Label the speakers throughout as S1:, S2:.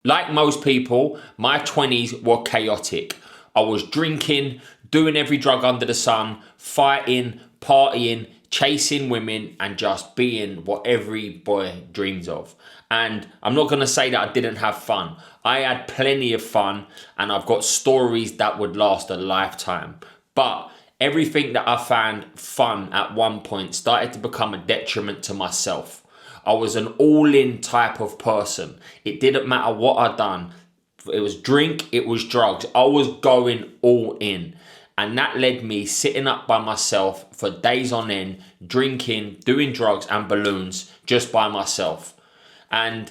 S1: Like most people, my 20s were chaotic. I was drinking, doing every drug under the sun, fighting, partying, chasing women, and just being what every boy dreams of. And I'm not going to say that I didn't have fun. I had plenty of fun, and I've got stories that would last a lifetime. But everything that I found fun at one point started to become a detriment to myself. I was an all-in type of person. It didn't matter what I'd done. It was drink, it was drugs. I was going all in. And that led me sitting up by myself for days on end, drinking, doing drugs and balloons just by myself. And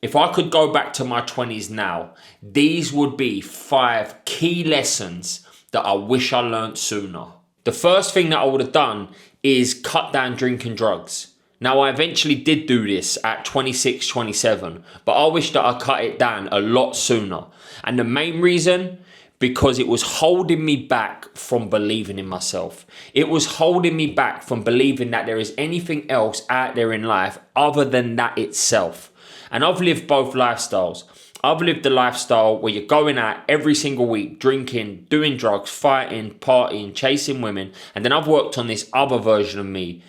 S1: if I could go back to my 20s now, these would be 5 key lessons that I wish I learned sooner. The first thing that I would have done is cut down drinking drugs. Now, I eventually did do this at 26, 27, but I wish that I cut it down a lot sooner. And the main reason, because it was holding me back from believing in myself. It was holding me back from believing that there is anything else out there in life other than that itself. And I've lived both lifestyles. I've lived the lifestyle where you're going out every single week, drinking, doing drugs, fighting, partying, chasing women. And then I've worked on this other version of me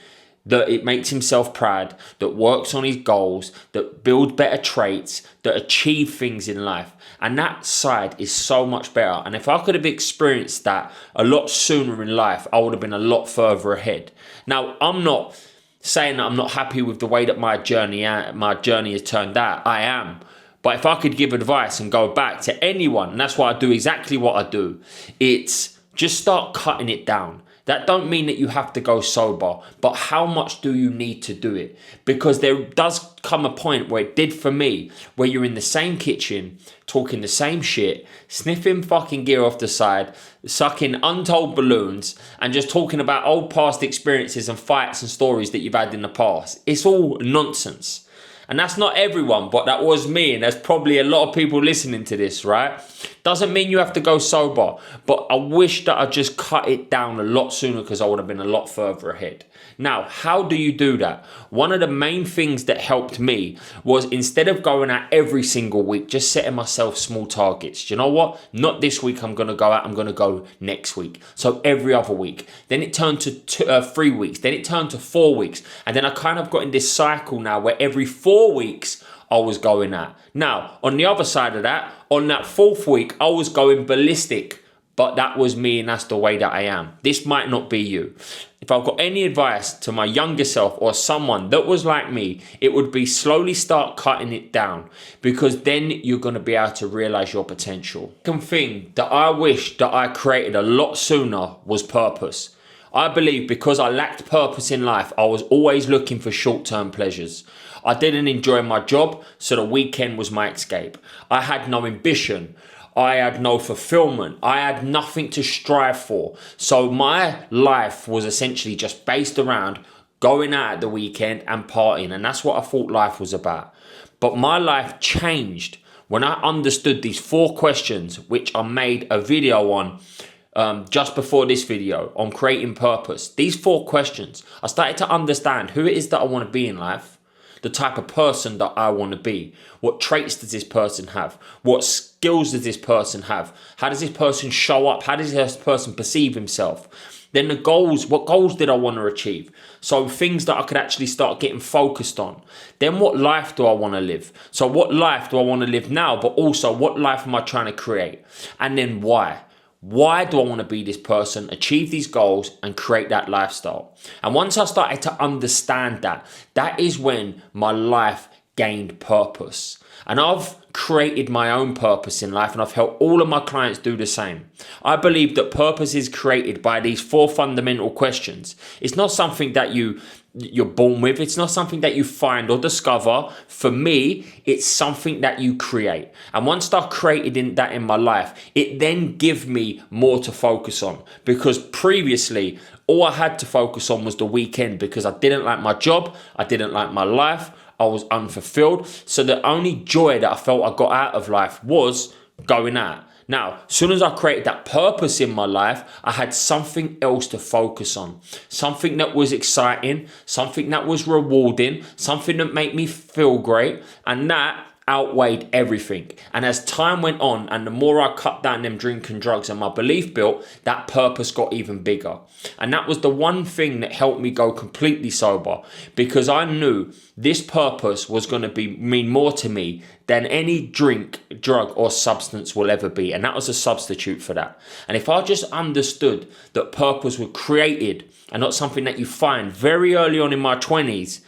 S1: that it makes himself proud, that works on his goals, that builds better traits, that achieve things in life. And that side is so much better. And if I could have experienced that a lot sooner in life, I would have been a lot further ahead. Now, I'm not saying that I'm not happy with the way that my journey has turned out. I am. But if I could give advice and go back to anyone, and that's why I do exactly what I do, it's just start cutting it down. That don't mean that you have to go sober, but how much do you need to do it? Because there does come a point where it did for me, where you're in the same kitchen, talking the same shit, sniffing fucking gear off the side, sucking untold balloons, and just talking about old past experiences and fights and stories that you've had in the past. It's all nonsense. And that's not everyone, but that was me. And there's probably a lot of people listening to this, right? Doesn't mean you have to go sober. But I wish that I just cut it down a lot sooner because I would have been a lot further ahead. Now, how do you do that? One of the main things that helped me was instead of going out every single week, just setting myself small targets. Do you know what? Not this week I'm going to go out. I'm going to go next week. So every other week. Then it turned to 3 weeks. Then it turned to 4 weeks. And then I kind of got in this cycle now where every 4 weeks I was going out. Now, on the other side of that, on that 4th week, I was going ballistic. But that was me and that's the way that I am. This might not be you. If I've got any advice to my younger self or someone that was like me, it would be slowly start cutting it down because then you're going to be able to realize your potential. Second thing that I wish that I created a lot sooner was purpose. I believe because I lacked purpose in life, I was always looking for short-term pleasures. I didn't enjoy my job, so the weekend was my escape. I had no ambition. I had no fulfillment. I had nothing to strive for. So my life was essentially just based around going out at the weekend and partying. And that's what I thought life was about. But my life changed when I understood these 4 questions, which I made a video on just before this video on creating purpose. These 4 questions, I started to understand who it is that I want to be in life. The type of person that I want to be. What traits does this person have? What skills does this person have? How does this person show up? How does this person perceive himself? Then the goals, what goals did I want to achieve? So things that I could actually start getting focused on. Then what life do I want to live? So what life do I want to live now? But also what life am I trying to create? And then why? Why do I want to be this person, achieve these goals and create that lifestyle? And once I started to understand that, that is when my life gained purpose. And I've created my own purpose in life and I've helped all of my clients do the same. I believe that purpose is created by these 4 fundamental questions. It's not something that you're born with. It's not something that you find or discover. For me, it's something that you create. And once I created that in my life, it then gives me more to focus on. Because previously, all I had to focus on was the weekend because I didn't like my job. I didn't like my life. I was unfulfilled. So the only joy that I felt I got out of life was going out. Now, as soon as I created that purpose in my life, I had something else to focus on. Something that was exciting, something that was rewarding, something that made me feel great. And that outweighed everything. And as time went on and the more I cut down them drinking drugs and my belief built, that purpose got even bigger. And that was the one thing that helped me go completely sober, because I knew this purpose was going to mean more to me than any drink, drug or substance will ever be. And that was a substitute for that. And if I just understood that purpose was created and not something that you find very early on in my 20s,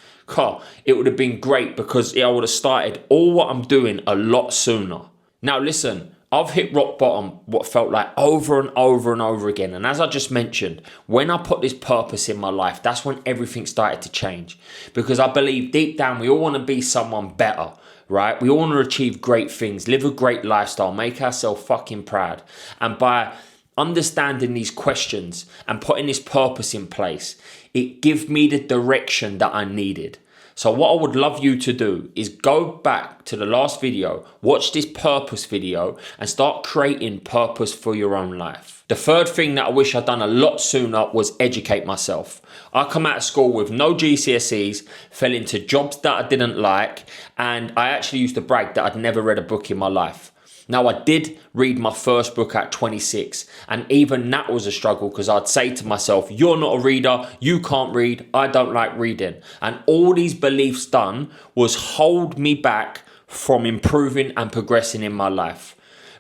S1: it would have been great, because I would have started all what I'm doing a lot sooner. Now listen, I've hit rock bottom what felt like over and over and over again. And as I just mentioned, when I put this purpose in my life, that's when everything started to change. Because I believe deep down we all want to be someone better, right? We all want to achieve great things, live a great lifestyle, make ourselves fucking proud. And by understanding these questions and putting this purpose in place, it gave me the direction that I needed. So what I would love you to do is go back to the last video, watch this purpose video, and start creating purpose for your own life. The third thing that I wish I'd done a lot sooner was educate myself. I come out of school with no GCSEs, fell into jobs that I didn't like, and I actually used to brag that I'd never read a book in my life. Now, I did read my first book at 26, and even that was a struggle, because I'd say to myself, you're not a reader, you can't read, I don't like reading. And all these beliefs done was hold me back from improving and progressing in my life.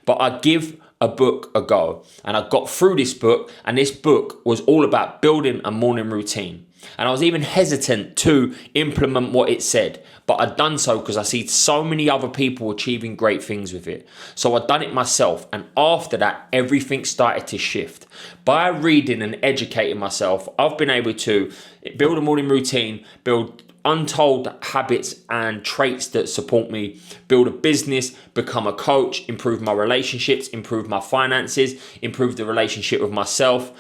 S1: But I give a book a go, and I got through this book, and this book was all about building a morning routine. And I was even hesitant to implement what it said, but I'd done so because I see so many other people achieving great things with it. So I'd done it myself, and after that, everything started to shift. By reading and educating myself, I've been able to build a morning routine, build untold habits and traits that support me, build a business, become a coach, improve my relationships, improve my finances, improve the relationship with myself.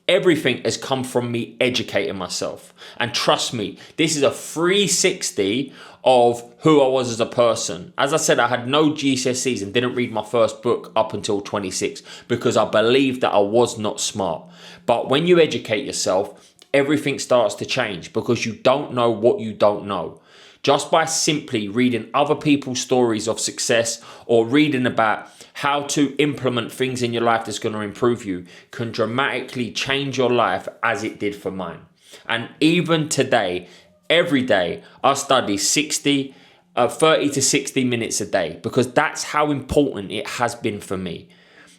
S1: Everything has come from me educating myself. And trust me, this is a 360 of who I was as a person. As I said, I had no GCSEs and didn't read my first book up until 26 because I believed that I was not smart. But when you educate yourself, everything starts to change, because you don't know what you don't know. Just by simply reading other people's stories of success or reading about how to implement things in your life that's going to improve you can dramatically change your life, as it did for mine. And even today, every day, I study 30 to 60 minutes a day, because that's how important it has been for me.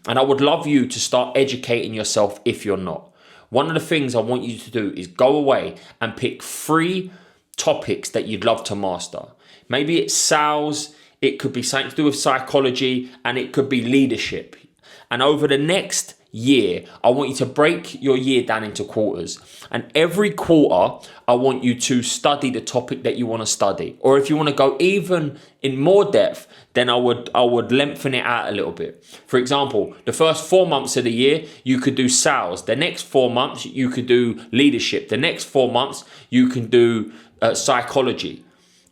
S1: And I would love you to start educating yourself if you're not. One of the things I want you to do is go away and pick 3 topics that you'd love to master. Maybe it's sales, it could be something to do with psychology, and it could be leadership. And over the next year, I want you to break your year down into quarters. And every quarter, I want you to study the topic that you want to study. Or if you want to go even in more depth, then I would lengthen it out a little bit. For example, the first 4 months of the year, you could do sales. The next 4 months, you could do leadership. The next 4 months, you can do psychology.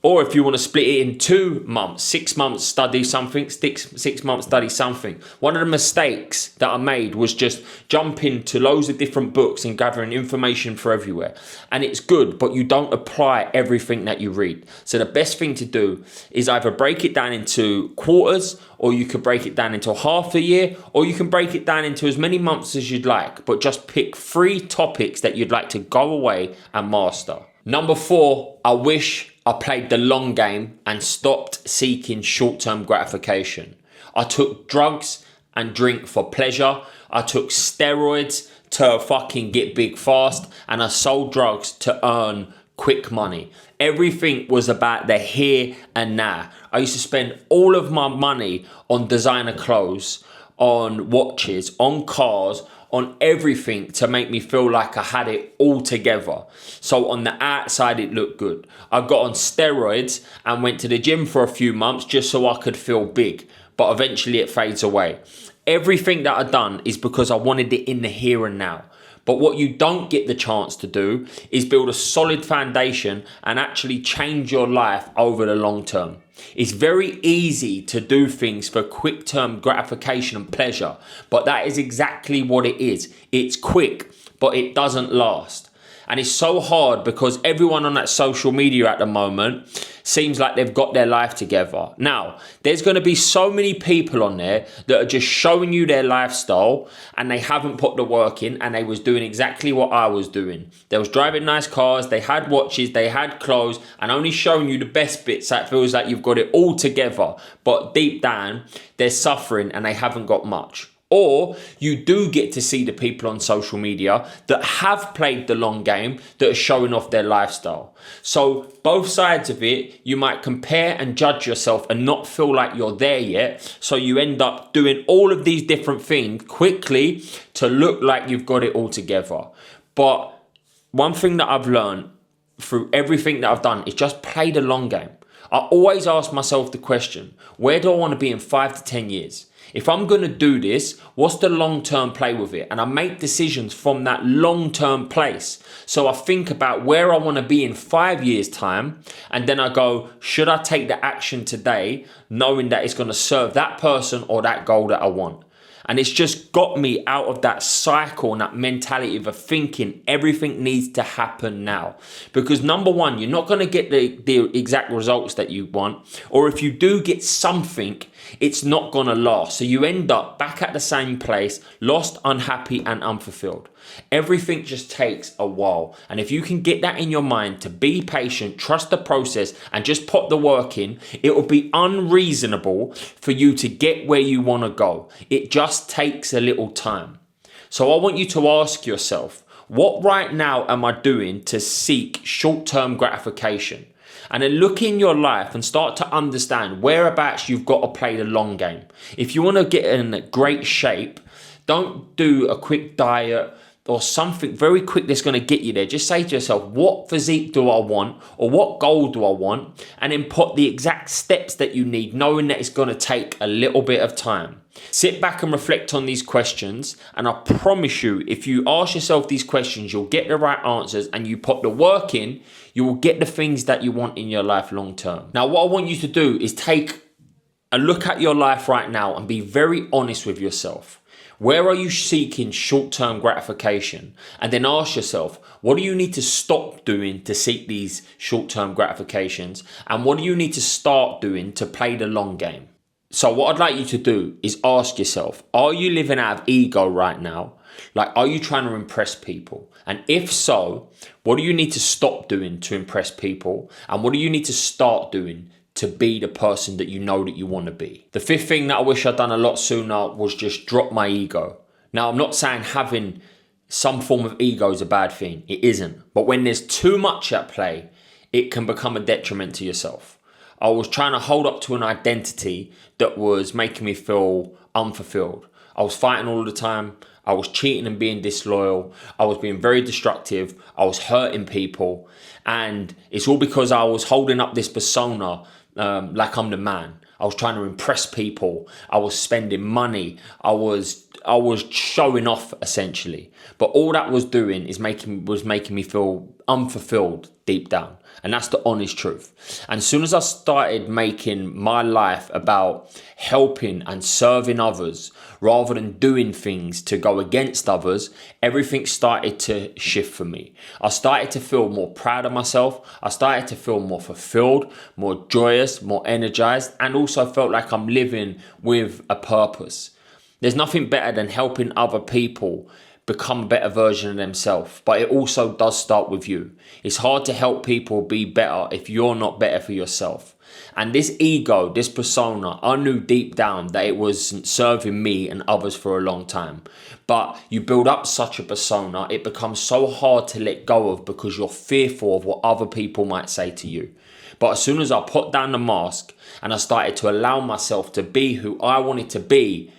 S1: Or if you want to split it in 2 months, 6 months study something, 6 months study something. One of the mistakes that I made was just jumping to loads of different books and gathering information for everywhere. And it's good, but you don't apply everything that you read. So the best thing to do is either break it down into quarters, or you could break it down into half a year, or you can break it down into as many months as you'd like, but just pick 3 topics that you'd like to go away and master. Number 4, I wish I played the long game and stopped seeking short-term gratification. I took drugs and drink for pleasure. I took steroids to fucking get big fast, and I sold drugs to earn quick money. Everything was about the here and now. I used to spend all of my money on designer clothes, on watches, on cars, on everything to make me feel like I had it all together. So on the outside, it looked good. I got on steroids and went to the gym for a few months just so I could feel big, but eventually it fades away. Everything that I've done is because I wanted it in the here and now. But what you don't get the chance to do is build a solid foundation and actually change your life over the long term. It's very easy to do things for quick term gratification and pleasure, but that is exactly what it is. It's quick, but it doesn't last. And it's so hard because everyone on that social media at the moment seems like they've got their life together. Now, there's going to be so many people on there that are just showing you their lifestyle and they haven't put the work in, and they was doing exactly what I was doing. They was driving nice cars, they had watches, they had clothes, and only showing you the best bits that feels like you've got it all together. But deep down, they're suffering and they haven't got much. Or you do get to see the people on social media that have played the long game, that are showing off their lifestyle. So both sides of it, you might compare and judge yourself and not feel like you're there yet. So you end up doing all of these different things quickly to look like you've got it all together. But one thing that I've learned through everything that I've done is just play the long game. I always ask myself the question, where do I want to be in 5 to 10 years? If I'm going to do this, what's the long-term play with it? And I make decisions from that long-term place. So I think about where I want to be in 5 years' time. And then I go, should I take the action today, knowing that it's going to serve that person or that goal that I want? And it's just got me out of that cycle and that mentality of thinking everything needs to happen now. Because number one, you're not going to get the exact results that you want. Or if you do get something, it's not going to last. So you end up back at the same place, lost, unhappy, and unfulfilled. Everything just takes a while. And if you can get that in your mind to be patient, trust the process, and just put the work in, it will be unreasonable for you to get where you want to go. It just takes a little time. So I want you to ask yourself, what right now am I doing to seek short-term gratification? And then look in your life and start to understand whereabouts you've got to play the long game. If you want to get in great shape, don't do a quick diet or something very quick that's going to get you there. Just say to yourself, what physique do I want, or what goal do I want? And then put the exact steps that you need, knowing that it's going to take a little bit of time. Sit back and reflect on these questions, and I promise you, if you ask yourself these questions, you'll get the right answers, and you put the work in, you will get the things that you want in your life long term. Now, what I want you to do is take a look at your life right now and be very honest with yourself. Where are you seeking short-term gratification? And then ask yourself, what do you need to stop doing to seek these short-term gratifications? And what do you need to start doing to play the long game? So what I'd like you to do is ask yourself, are you living out of ego right now? Like, are you trying to impress people? And if so, what do you need to stop doing to impress people? And what do you need to start doing to be the person that you know that you want to be? The fifth thing that I wish I'd done a lot sooner was just drop my ego. Now, I'm not saying having some form of ego is a bad thing. It isn't. But when there's too much at play, it can become a detriment to yourself. I was trying to hold up to an identity that was making me feel unfulfilled. I was fighting all the time. I was cheating and being disloyal. I was being very destructive. I was hurting people. And it's all because I was holding up this persona like I'm the man. I was trying to impress people. I was spending money. I was showing off, essentially. But all that was doing is making me feel unfulfilled deep down. And that's the honest truth. And as soon as I started making my life about helping and serving others rather than doing things to go against others, everything started to shift for me. I started to feel more proud of myself. I started to feel more fulfilled, more joyous, more energized, and also felt like I'm living with a purpose. There's nothing better than helping other people become a better version of themselves, but it also does start with you. It's hard to help people be better if you're not better for yourself. And this ego, this persona, I knew deep down that it wasn't serving me and others for a long time. But you build up such a persona, it becomes so hard to let go of because you're fearful of what other people might say to you. But as soon as I put down the mask and I started to allow myself to be who I wanted to be,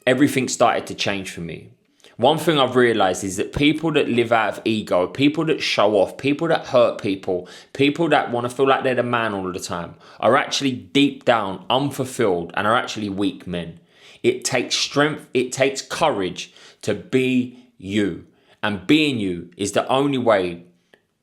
S1: everything started to change for me. One thing I've realized is that people that live out of ego, people that show off, people that hurt people, people that want to feel like they're the man all the time, are actually deep down unfulfilled and are actually weak men. It takes strength, it takes courage to be you. And being you is the only way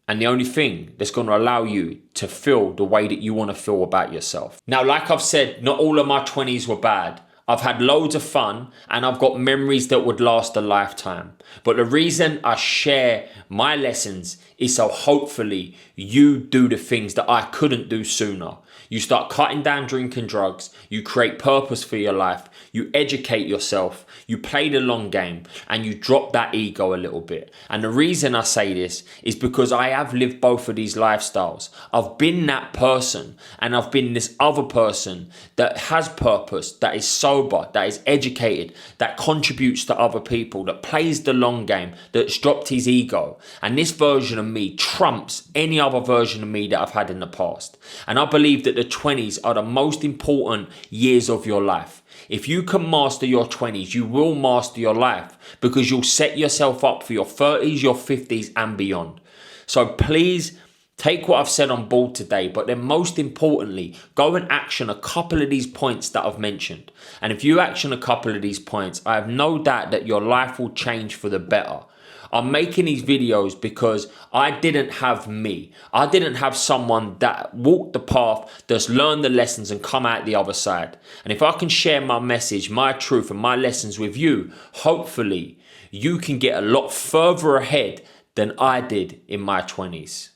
S1: and the only thing that's going to allow you to feel the way that you want to feel about yourself. Now, like I've said, not all of my 20s were bad. I've had loads of fun and I've got memories that would last a lifetime. But the reason I share my lessons is so hopefully you do the things that I couldn't do sooner. You start cutting down drinking drugs, you create purpose for your life, you educate yourself, you play the long game, and you drop that ego a little bit. And the reason I say this is because I have lived both of these lifestyles. I've been that person and I've been this other person that has purpose, that is sober, that is educated, that contributes to other people, that plays the long game, that's dropped his ego. And this version of me trumps any other version of me that I've had in the past. And I believe that the 20s are the most important years of your life. If you can master your 20s, you will master your life because you'll set yourself up for your 30s, your 50s and beyond. So please take what I've said on board today, but then most importantly, go and action a couple of these points that I've mentioned. And if you action a couple of these points, I have no doubt that your life will change for the better. I'm making these videos because I didn't have me. I didn't have someone that walked the path, that's learned the lessons and come out the other side. And if I can share my message, my truth and my lessons with you, hopefully you can get a lot further ahead than I did in my 20s.